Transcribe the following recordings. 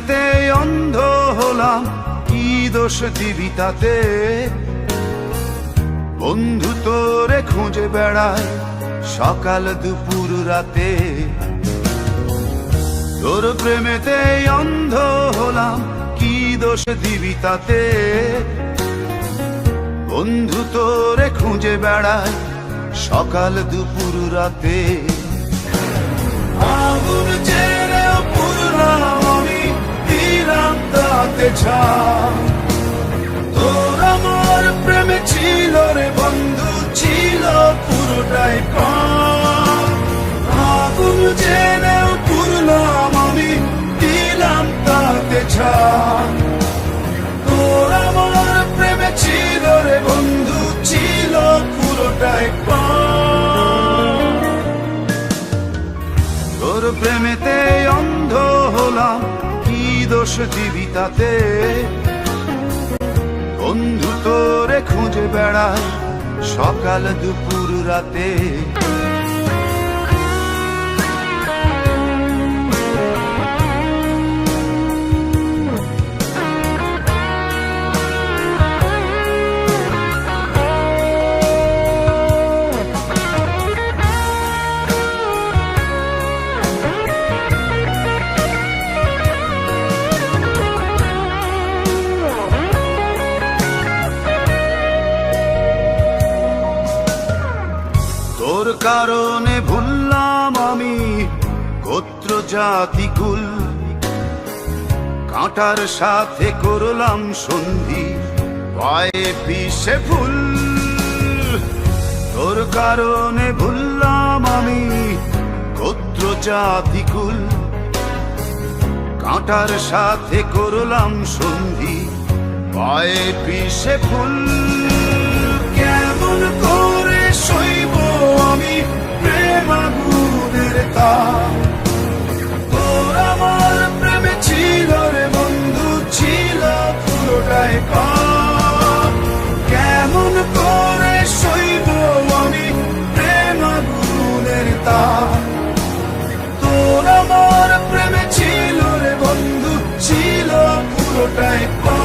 প্রেমেতে অন্ধ হলাম, কি দোষ দিবি তাতে? বন্ধু তোরে খুঁজে বেড়ায় সকাল দুপুর রাতে। তোর প্রেমেতে অন্ধ হলাম, কি দোষ দিবি তাতে? বন্ধু তোরে খুঁজে বেড়ায় সকাল দুপুর রাতে। আগুন জেলেও পুরলাম আমি, দিলাম তাতে ছাই। তোর আমার প্রেমে ছিল রে বন্ধু, ছিল পুরোটাই প্রাণ। আগুন জেলেও পুরলাম আমি, দিলাম তাতে ছাই। তোর আমার প্রেমে ছিল রে বন্ধু, ছিল পুরোটাই প্রাণ। তোর প্রেমেতে অন্ধ হলাম, কি দোষ দিবি তাতে? বন্ধু তোরে খুঁজে বেড়ায় সকাল দুপুর রাতে। তোর কারণে ভুললাম আমি গোত্র জাতি কুল, কাঁটার সাথে করলাম সন্ধি, পায়ে পিষে ফুল। তোর কারণে ভুললাম আমি গোত্র জাতি কুল, কাঁটার সাথে করলাম সন্ধি, পায়ে পিষে ফুল। কেমন করে সইব আমি প্রেম আগুনের তাপ? তোর আমার প্রেমে ছিল রে বন্ধু, ছিল পুরোটাই পাপ। কেমন করে সইব আমি প্রেম আগুনের তাপ? তোর আমার প্রেমে ছিল রে বন্ধু, ছিল পুরোটাই পাপ।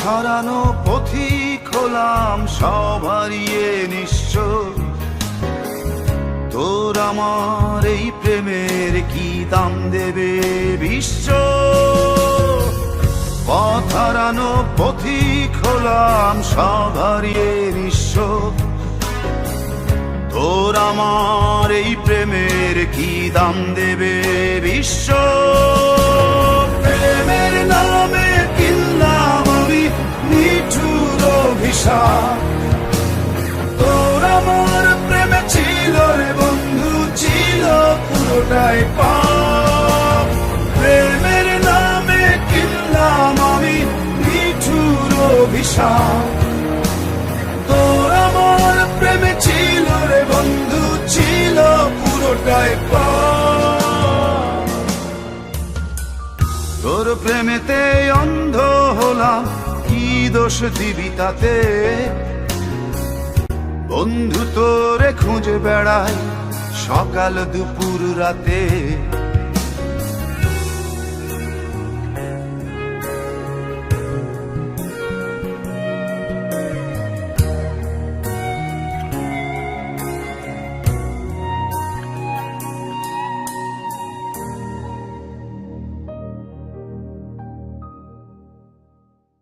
হারানো পথিক হলাম, সব হারিয়ে নিঃস্ব। তোর আমার এই প্রেমের কি দাম দেবে বিশ্ব? পথ হারানো পথিক হলাম, সব হারিয়ে নিঃস্ব। তোর আমার এই প্রেমের কি দাম দেবে বিশ্ব? প্রেমের নামে কিনলাম আমি নিঠুর অভিশাপ। তোর আমার প্রেমে ছিল রে বন্ধু, ছিল পুরোটাই পাপ। প্রেমের নামে কিনলাম আমি নিঠুর অভিশাপ। তোর আমার প্রেমে ছিল রে বন্ধু, ছিল পুরোটাই পাপ। তোর প্রেমেতে অন্ধ হলাম, কি দোষ দিবি তাতে? বন্ধু তোরে খুঁজে বেড়ায় সকাল দুপুর রাতে।